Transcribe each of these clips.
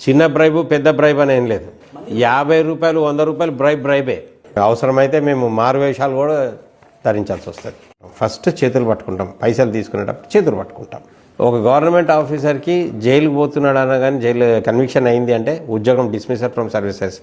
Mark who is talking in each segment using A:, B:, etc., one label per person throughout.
A: చిన్న బ్రైబు పెద్ద బ్రైబ్ అని ఏం లేదు. 50 రూపాయలు 100 రూపాయలు బ్రైబే. అవసరమైతే మేము మారువేషాలు కూడా ధరించాల్సి వస్తుంది. ఫస్ట్ చేతులు పట్టుకుంటాం, పైసలు తీసుకునేటప్పుడు చేతులు పట్టుకుంటాం. ఒక గవర్నమెంట్ ఆఫీసర్కి జైలుకు పోతున్నాడు అనగానే జైలు కన్విక్షన్ అయింది అంటే ఉద్యోగం డిస్మిసర్ ఫ్రమ్ సర్వీసెస్.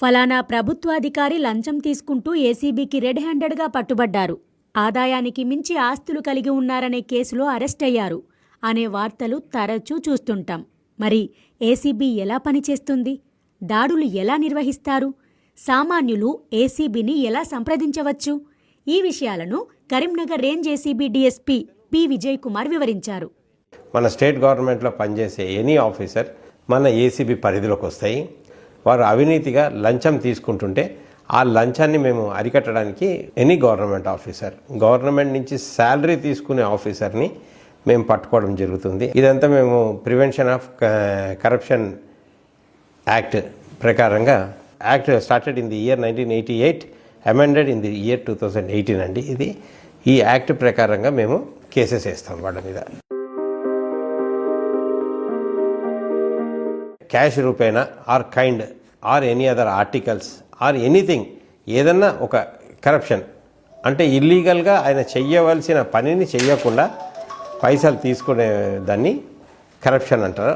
B: ఫలానా ప్రభుత్వాధికారి లంచం తీసుకుంటూ ఏసీబీకి రెడ్ హ్యాండెడ్గా పట్టుబడ్డారు, ఆదాయానికి మించి ఆస్తులు కలిగి ఉన్నారనే కేసులో అరెస్ట్ అయ్యారు అనే వార్తలు తరచూ చూస్తుంటాం. మరి ఏసీబీ ఎలా పనిచేస్తుంది? దాడులు ఎలా నిర్వహిస్తారు? సామాన్యులు ఏసీబీని ఎలా సంప్రదించవచ్చు? ఈ విషయాలను Karimnagar range ACB DSP P. Vijay Kumar వివరించారు.
A: మన స్టేట్ గవర్నమెంట్లో పనిచేసే ఎనీ ఆఫీసర్ మన ఏసీబీ పరిధిలోకి వస్తాయి. వారు అవినీతిగా లంచం తీసుకుంటుంటే ఆ లంచాన్ని మేము అరికట్టడానికి ఎనీ గవర్నమెంట్ ఆఫీసర్, గవర్నమెంట్ నుంచి శాలరీ తీసుకునే ఆఫీసర్ని మేము పట్టుకోవడం జరుగుతుంది. ఇదంతా మేము ప్రివెన్షన్ ఆఫ్ కరప్షన్ యాక్ట్ ప్రకారంగా, act started in the year 1988, amended in the year 2018 అండి. ఇది ఈ యాక్ట్ ప్రకారంగా మేము కేసెస్ వేస్తాం వాళ్ళ మీద. క్యాష్ రూపేనా or kind or any other articles or anything, ఏదన్నా ఒక కరప్షన్ అంటే ఇల్లీగల్గా ఆయన చెయ్యవలసిన పనిని చెయ్యకుండా పైసలు తీసుకునే దాన్ని కరప్షన్ అంటారు.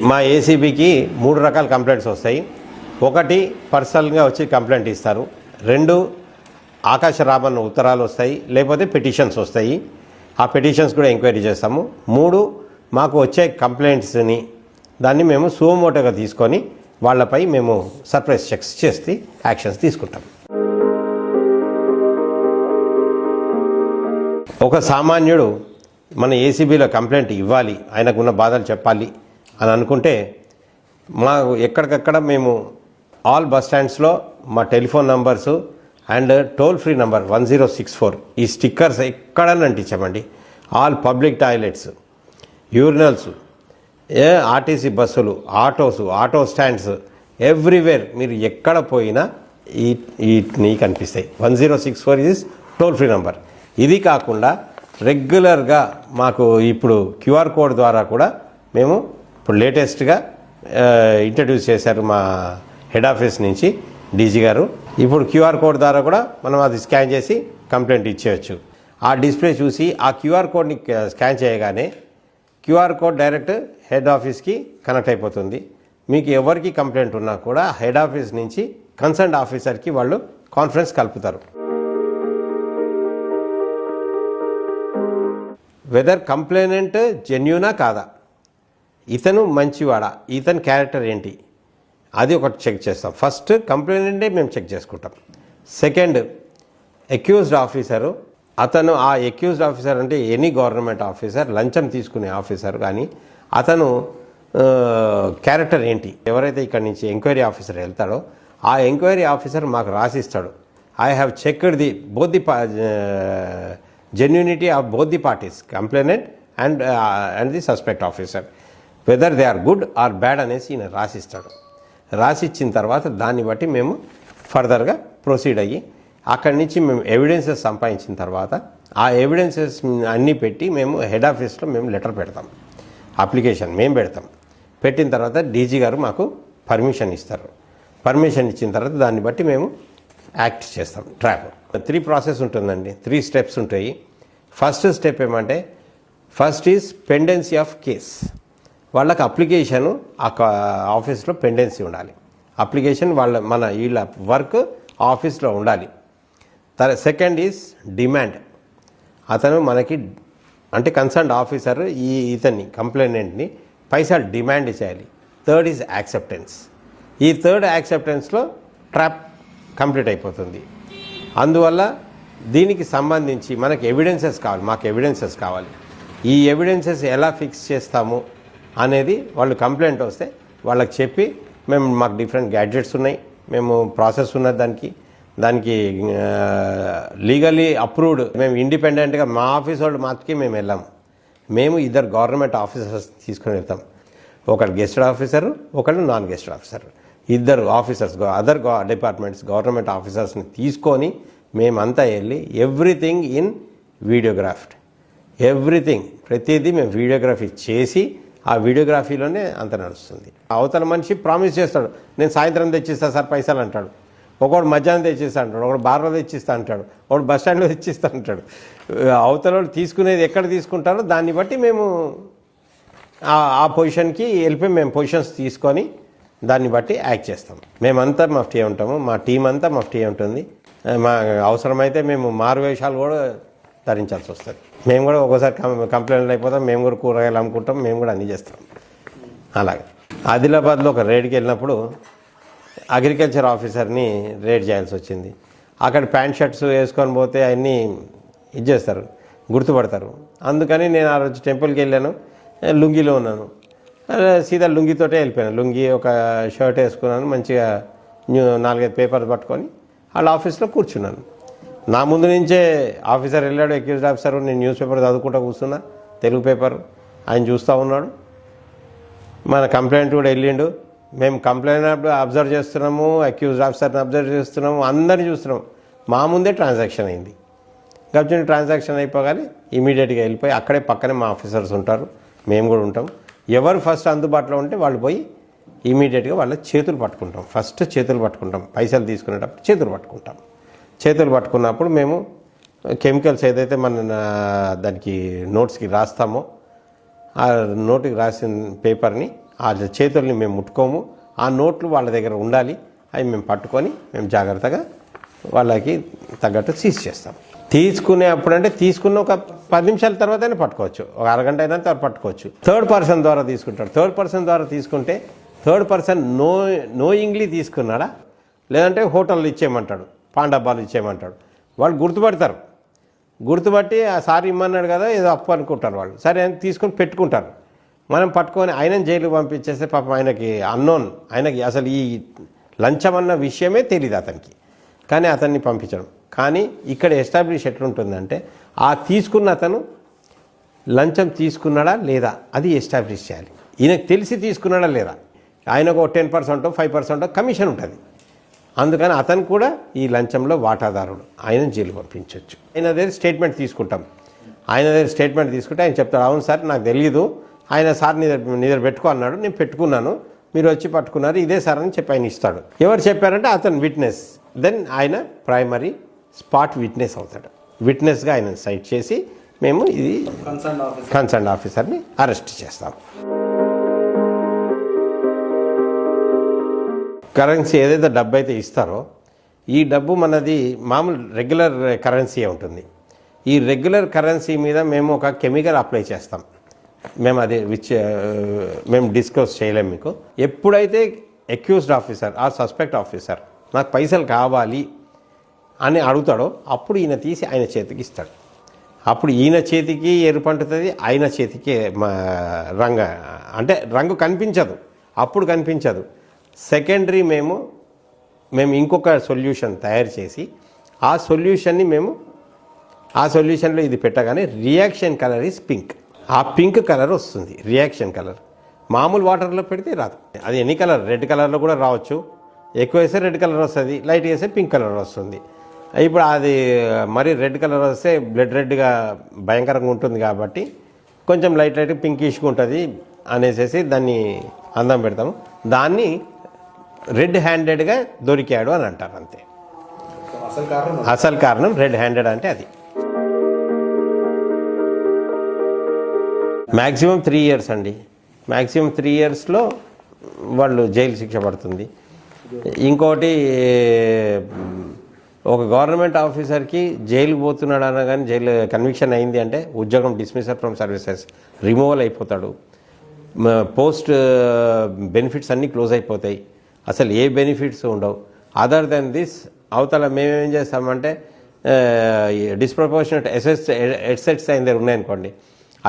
A: మా ఏసీబీకి 3 రకాల కంప్లైంట్స్ వస్తాయి. 1 పర్సనల్గా వచ్చి కంప్లైంట్ ఇస్తారు. 2 ఆకాశరామన్న ఉత్తరాలు వస్తాయి, లేకపోతే పిటిషన్స్ వస్తాయి. ఆ పిటిషన్స్ కూడా ఎంక్వైరీ చేస్తాము. 3 మాకు వచ్చే కంప్లైంట్స్ని దాన్ని మేము సుమోటోగా తీసుకొని వాళ్ళపై మేము సర్ప్రైజ్ చెక్స్ చేసి యాక్షన్స్ తీసుకుంటాం. ఒక సామాన్యుడు మన ఏసీబీలో కంప్లైంట్ ఇవ్వాలి, ఆయనకున్న బాధలు చెప్పాలి అని అనుకుంటే మా ఎక్కడికక్కడ మేము ఆల్ బస్ స్టాండ్స్లో మా telephone numbers and toll free number 1064 ఈ స్టిక్కర్స్ ఎక్కడన్నా అంటించామండి. All public toilets, urinals, RTC బస్సులు, ఆటో స్టాండ్స్, ఎవ్రీవేర్ మీరు ఎక్కడ పోయినా ఈ కనిపిస్తాయి. 1064 ఈజ్ టోల్ ఫ్రీ నంబర్. ఇది కాకుండా రెగ్యులర్గా మాకు ఇప్పుడు క్యూఆర్ కోడ్ ద్వారా కూడా మేము ఇప్పుడు లేటెస్ట్గా ఇంట్రడ్యూస్ చేశారు మా హెడ్ ఆఫీస్ నుంచి డీజీ గారు. ఇప్పుడు క్యూఆర్ కోడ్ ద్వారా కూడా మనం అది స్కాన్ చేసి కంప్లైంట్ ఇచ్చేయచ్చు. ఆ డిస్ప్లే చూసి ఆ క్యూఆర్ కోడ్ని స్కాన్ చేయగానే క్యూఆర్ కోడ్ డైరెక్ట్ హెడ్ ఆఫీస్కి కనెక్ట్ అయిపోతుంది. మీకు ఎవరికి కంప్లైంట్ ఉన్నా కూడా హెడ్ ఆఫీస్ నుంచి కన్సర్న్డ్ ఆఫీసర్కి వాళ్ళు కాన్ఫరెన్స్ కలుపుతారు. వెదర్ కంప్లైనెంట్ జెన్యూనా కాదా, ఇతను మంచివాడా, ఇతని క్యారెక్టర్ ఏంటి, అది ఒకటి చెక్ చేస్తాం. ఫస్ట్ కంప్లైనెంటే మేము చెక్ చేసుకుంటాం. సెకండ్ అక్యూజ్డ్ ఆఫీసరు, అతను ఆ అక్యూజ్డ్ ఆఫీసర్ అంటే ఎనీ గవర్నమెంట్ ఆఫీసర్, లంచం తీసుకునే ఆఫీసర్ కానీ అతను క్యారెక్టర్ ఏంటి. ఎవరైతే ఇక్కడి నుంచి ఎంక్వైరీ ఆఫీసర్ వెళ్తాడో ఆ ఎంక్వైరీ ఆఫీసర్ మాకు రాసిస్తాడు. I have checked the both the genuinity of both the parties, complainant and the suspect officer, whether they are good or bad అనేసి ఈయన రాసిస్తాడు. రాసిచ్చిన తర్వాత దాన్ని బట్టి మేము ఫర్దర్గా ప్రొసీడ్ అయ్యి అక్కడి నుంచి మేము ఎవిడెన్సెస్ సంపాదించిన తర్వాత ఆ ఎవిడెన్సెస్ అన్నీ పెట్టి మేము హెడ్ ఆఫీస్లో మేము లెటర్ పెడతాం, అప్లికేషన్ మేము పెడతాం. పెట్టిన తర్వాత డీజీ గారు మాకు పర్మిషన్ ఇస్తారు. పర్మిషన్ ఇచ్చిన తర్వాత దాన్ని బట్టి మేము యాక్ట్ చేస్తాం. ట్రాప్ 3 ప్రాసెస్ ఉంటుందండి, 3 స్టెప్స్ ఉంటాయి. ఫస్ట్ స్టెప్ ఏమంటే first is pendency of case. వాళ్ళకి అప్లికేషను ఆఫీస్లో పెండెన్సీ ఉండాలి. అప్లికేషన్ వీళ్ళ వర్క్ ఆఫీస్లో ఉండాలి. Second is demand. అతను మనకి అంటే కన్సర్న్డ్ ఆఫీసర్ ఇతన్ని కంప్లైనెంట్ని పైసలు డిమాండ్ చేయాలి. Third is acceptance. ఈ థర్డ్ యాక్సెప్టెన్స్లో ట్రాప్ కంప్లీట్ అయిపోతుంది. అందువల్ల దీనికి సంబంధించి మనకు ఎవిడెన్సెస్ కావాలి, మాకు ఎవిడెన్సెస్ కావాలి. ఈ ఎవిడెన్సెస్ ఎలా ఫిక్స్ చేస్తాము అనేది వాళ్ళు కంప్లైంట్ వస్తే వాళ్ళకి చెప్పి మాకు డిఫరెంట్ గ్యాడ్జెట్స్ ఉన్నాయి, మేము ప్రాసెస్ ఉన్నది దానికి లీగల్లీ అప్రూవ్డ్. మేము ఇండిపెండెంట్గా మా ఆఫీస్ వాళ్ళు మాత్రమే మేము వెళ్ళాము. మేము 2 గవర్నమెంట్ ఆఫీసర్స్ తీసుకొని వెళ్తాం. ఒకడు గెస్టెడ్ ఆఫీసరు, ఒకడు non gazetted officer. 2 officers other departments government ఆఫీసర్స్ని తీసుకొని మేమంతా వెళ్ళి ఎవ్రీథింగ్ ఇన్ వీడియోగ్రాఫ్డ్, ఎవ్రీథింగ్ ప్రతిదీ మేము వీడియోగ్రఫీ చేసి ఆ వీడియోగ్రఫీలోనే అంత నడుస్తుంది. అవతల మనిషి ప్రామిస్ చేస్తాడు, నేను సాయంత్రం తెచ్చిస్తా సార్ పైసలు అంటాడు, ఒకడు మధ్యాహ్నం తెచ్చిస్తా అంటాడు, ఒకడు బార్లో తెచ్చిస్తా అంటాడు, ఒకడు బస్ స్టాండ్లో తెచ్చిస్తా అంటాడు. అవతల వాళ్ళు తీసుకునేది ఎక్కడ తీసుకుంటారో దాన్ని బట్టి మేము ఆ పొజిషన్కి వెళ్ళిపోయి మేము పొజిషన్స్ తీసుకొని దాన్ని బట్టి యాక్ట్ చేస్తాం. మేమంతా మఫ్టీ ఉంటాము, మా టీం అంతా మఫ్టీ ఉంటుంది. మా అవసరమైతే మేము మారువేషాలు కూడా ధరించాల్సి వస్తుంది. మేము కూడా ఒక్కోసారి కంప్లైంట్లు అయిపోతాం, మేము కూడా కూరగాయలు అమ్ముకుంటాం, మేము కూడా అన్నీ చేస్తాం. అలాగే ఆదిలాబాద్లో ఒక రైడ్కి వెళ్ళినప్పుడు అగ్రికల్చర్ ఆఫీసర్ని రైడ్ చేయాల్సి వచ్చింది. అక్కడ ప్యాంట్ షర్ట్స్ వేసుకొని పోతే అవన్నీ ఇది చేస్తారు, గుర్తుపడతారు. అందుకని నేను ఆ రోజు టెంపుల్కి వెళ్ళాను, లుంగిలో ఉన్నాను, సీదా లుంగితోటే వెళ్ళిపోయాను. లుంగి ఒక షర్ట్ వేసుకున్నాను, మంచిగా 4-5 పేపర్లు పట్టుకొని వాళ్ళ ఆఫీస్లో కూర్చున్నాను. నా ముందు నుంచే ఆఫీసర్ వెళ్ళాడు, అక్యూజ్డ్ ఆఫీసర్. నేను న్యూస్ పేపర్ చదువుకుంటూ కూర్చున్నా, తెలుగు పేపర్. ఆయన చూస్తూ ఉన్నాడు. మన కంప్లైంట్ కూడా వెళ్ళిండు. మేము కంప్లైంట్ అబ్జర్వ్ చేస్తున్నాము, అక్యూజ్డ్ ఆఫీసర్ని అబ్జర్వ్ చేస్తున్నాము, అందరినీ చూస్తున్నాము. మా ముందే ట్రాన్సాక్షన్ అయింది. కాబట్టి ట్రాన్సాక్షన్ అయిపోగానే ఇమీడియట్గా వెళ్ళిపోయి అక్కడే పక్కనే మా ఆఫీసర్స్ ఉంటారు, మేము కూడా ఉంటాం. ఎవరు ఫస్ట్ అందుబాటులో ఉంటే వాళ్ళు పోయి ఇమీడియట్గా వాళ్ళ చేతులు పట్టుకుంటాం. ఫస్ట్ చేతులు పట్టుకుంటాం, పైసలు తీసుకునేటప్పుడు చేతులు పట్టుకుంటాం. చేతులు పట్టుకున్నప్పుడు మేము కెమికల్స్ ఏదైతే మన దానికి నోట్స్కి రాస్తామో ఆ నోటుకి రాసిన పేపర్ని ఆ చేతుల్ని మేము ముట్టుకోము. ఆ నోట్లు వాళ్ళ దగ్గర ఉండాలి. అవి మేము పట్టుకొని మేము జాగ్రత్తగా వాళ్ళకి తగ్గట్టు సీజ్ చేస్తాం. తీసుకునే అప్పుడంటే తీసుకున్న ఒక 10 నిమిషాల తర్వాతనే పట్టుకోవచ్చు, ఒక అరగంట అయినా తర్వాత పట్టుకోవచ్చు. థర్డ్ పర్సన్ ద్వారా తీసుకుంటాడు. థర్డ్ పర్సన్ ద్వారా తీసుకుంటే థర్డ్ పర్సన్ నోయింగ్లీ తీసుకున్నాడా, లేదంటే హోటల్లో ఇచ్చేయమంటాడు, పాన్ డబ్బాలు ఇచ్చేయమంటాడు. వాళ్ళు గుర్తుపడతారు. గుర్తుపట్టి ఆ సార్ ఇమ్మన్నాడు కదా ఏదో అప్పు అనుకుంటారు వాళ్ళు. సరే ఆయన తీసుకొని పెట్టుకుంటారు. మనం పట్టుకొని ఆయనని జైలుకి పంపించేస్తే పాపం ఆయనకి అన్నోన్, ఆయనకి అసలు ఈ లంచం అన్న విషయమే తెలియదు అతనికి. కానీ అతన్ని పంపించడం. కానీ ఇక్కడ ఎస్టాబ్లిష్ ఎట్లుంటుందంటే ఆ తీసుకున్న అతను లంచం తీసుకున్నాడా లేదా అది ఎస్టాబ్లిష్ చేయాలి. ఈయనకు తెలిసి తీసుకున్నాడా లేదా. ఆయనకు 10% 5% కమిషన్ ఉంటుంది. అందుకని అతను కూడా ఈ లంచంలో వాటాదారుడు, ఆయన జైలు పంపించవచ్చు. ఆయన దగ్గర స్టేట్మెంట్ తీసుకుంటాం. ఆయన దగ్గర స్టేట్మెంట్ తీసుకుంటే ఆయన చెప్తాడు, అవును సార్ నాకు తెలియదు, ఆయన సార్ నీ దగ్గర పెట్టుకో అన్నాడు, నేను పెట్టుకున్నాను, మీరు వచ్చి పట్టుకున్నారు, ఇదే సార్ అని చెప్పి ఆయన ఇస్తాడు. ఎవరు చెప్పారంటే అతను విట్నెస్. దెన్ ఆయన ప్రైమరీ స్పాట్ విట్నెస్ అవుతాడు. విట్నెస్గా ఆయన సైట్ చేసి మేము ఇది కన్సర్న్ ఆఫీసర్ని అరెస్ట్ చేస్తాం. కరెన్సీ ఏదైతే డబ్బు అయితే ఇస్తారో ఈ డబ్బు మనది మామూలు రెగ్యులర్ కరెన్సీ ఉంటుంది. ఈ రెగ్యులర్ కరెన్సీ మీద మేము ఒక కెమికల్ అప్లై చేస్తాం. మేము అది మేము డిస్కస్ చేయలేము మీకు. ఎప్పుడైతే అక్యూజ్డ్ ఆఫీసర్ ఆ సస్పెక్ట్ ఆఫీసర్ నాకు పైసలు కావాలి అని అడుగుతాడో అప్పుడు ఈయన తీసి ఆయన చేతికి ఇస్తాడు. అప్పుడు ఈయన చేతికి ఎరుపంటుతుంది, ఆయన చేతికి రంగు కనిపించదు, అప్పుడు కనిపించదు. సెకండరీ మేము ఇంకొక సొల్యూషన్ తయారు చేసి ఆ సొల్యూషన్లో ఇది పెట్టగానే రియాక్షన్ కలర్ ఈజ్ పింక్. ఆ పింక్ కలర్ వస్తుంది రియాక్షన్ కలర్. మామూలు వాటర్లో పెడితే రాదు. అది ఎనీ కలర్, రెడ్ కలర్లో కూడా రావచ్చు. ఎక్కువ వేస్తే రెడ్ కలర్ వస్తుంది, లైట్ వేస్తే పింక్ కలర్ వస్తుంది. ఇప్పుడు అది మరి రెడ్ కలర్ వస్తే రెడ్గా భయంకరంగా ఉంటుంది కాబట్టి కొంచెం లైట్ పింకిష్గా ఉంటుంది అనేసి దాన్ని అందం పెడతాము. దాన్ని రెడ్ హ్యాండెడ్గా దొరికాడు అని అంటారు, అంతే. అసలు కారణం రెడ్ హ్యాండెడ్ అంటే అది. మ్యాక్సిమం 3 years అండి. మ్యాక్సిమం 3 yearsలో వాళ్ళు జైలు శిక్ష పడుతుంది. ఇంకోటి ఒక గవర్నమెంట్ ఆఫీసర్కి జైలుకు పోతున్నాడు అనగానే జైలు కన్విక్షన్ అయింది అంటే ఉద్యోగం డిస్మిసల్ ఫ్రమ్ సర్వీసెస్, రిమూవల్ అయిపోతాడు. పోస్ట్ బెనిఫిట్స్ అన్నీ క్లోజ్ అయిపోతాయి, అసలు ఏ బెనిఫిట్స్ ఉండవు. అదర్ దెన్ దిస్ అవతల మేమేం చేస్తామంటే డిస్ప్రపోర్షనట్ ఎసెట్స్ అయిన దగ్గర ఉన్నాయనుకోండి,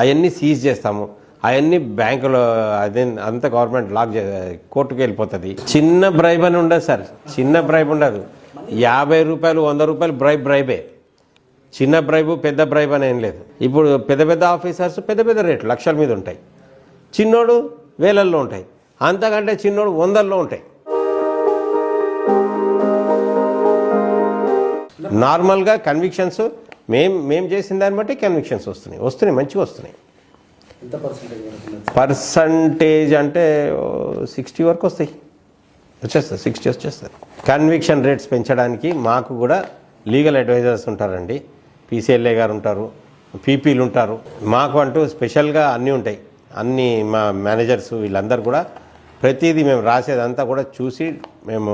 A: అవన్నీ సీజ్ చేస్తాము. అవన్నీ బ్యాంకులో అదే అంతా గవర్నమెంట్ కోర్టుకు వెళ్ళిపోతుంది. చిన్న బ్రైబ్ అని ఉండదు సార్, చిన్న బ్రైబ్ ఉండదు. 50 రూపాయలు 100 రూపాయలు బ్రైబే. చిన్న బ్రైబు పెద్ద బ్రైబ్ అని ఏం లేదు. ఇప్పుడు పెద్ద ఆఫీసర్స్ పెద్ద రేట్లు లక్షల మీద ఉంటాయి, చిన్నోడు వేలల్లో ఉంటాయి, అంతకంటే చిన్నోడు 100ల్లో ఉంటాయి. నార్మల్గా కన్విక్షన్స్ మేము చేసిన దాన్ని బట్టి కన్విక్షన్స్ వస్తున్నాయి, మంచిగా వస్తున్నాయి.
C: ఎంత పర్సెంటేజ్ వరకు ఉండొచ్చు?
A: పర్సంటేజ్ అంటే 60 వరకు వచ్చేస్తుంది 60 వచ్చేస్తుంది. కన్విక్షన్ రేట్స్ పెంచడానికి మాకు కూడా లీగల్ అడ్వైజర్స్ ఉంటారండి. PCLA గారు ఉంటారు, పీపీలు ఉంటారు. మాకు అంటూ స్పెషల్గా అన్నీ ఉంటాయి. అన్నీ మా మేనేజర్స్ వీళ్ళందరూ కూడా ప్రతిదీ మేము రాసేదంతా కూడా చూసి మేము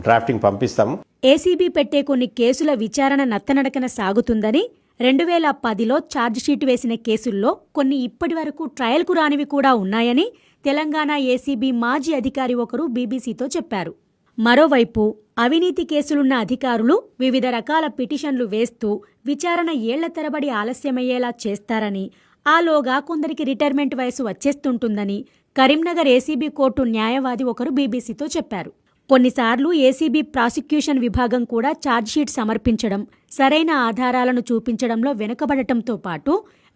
A: డ్రాఫ్టింగ్ పంపిస్తాము.
B: ఏసీబీ పెట్టే కొన్ని కేసుల విచారణ నత్తనడకన సాగుతుందని 2010లో ఛార్జిషీట్ వేసిన కేసుల్లో కొన్ని ఇప్పటివరకు ట్రయల్కు రానివి కూడా ఉన్నాయని తెలంగాణ ఏసీబీ మాజీ అధికారి ఒకరు బీబీసీతో చెప్పారు. మరోవైపు అవినీతి కేసులున్న అధికారులు వివిధ రకాల పిటిషన్లు వేస్తూ విచారణ ఏళ్ల తరబడి ఆలస్యమయ్యేలా చేస్తారని, ఆలోగా కొందరికి రిటైర్మెంట్ వయసు వచ్చేస్తుంటుందని కరీంనగర్ ఏసీబీ కోర్టు న్యాయవాది ఒకరు బీబీసీతో చెప్పారు. కొన్నిసార్లు ఏసీబీ ప్రాసిక్యూషన్ విభాగం కూడా ఛార్జ్షీట్ సమర్పించడం, సరైన ఆధారాలను చూపించడంలో వెనుకబడటంతో పాటు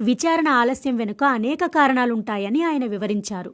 B: విచారణ ఆలస్యం వెనుక అనేక కారణాలుంటాయని ఆయన వివరించారు.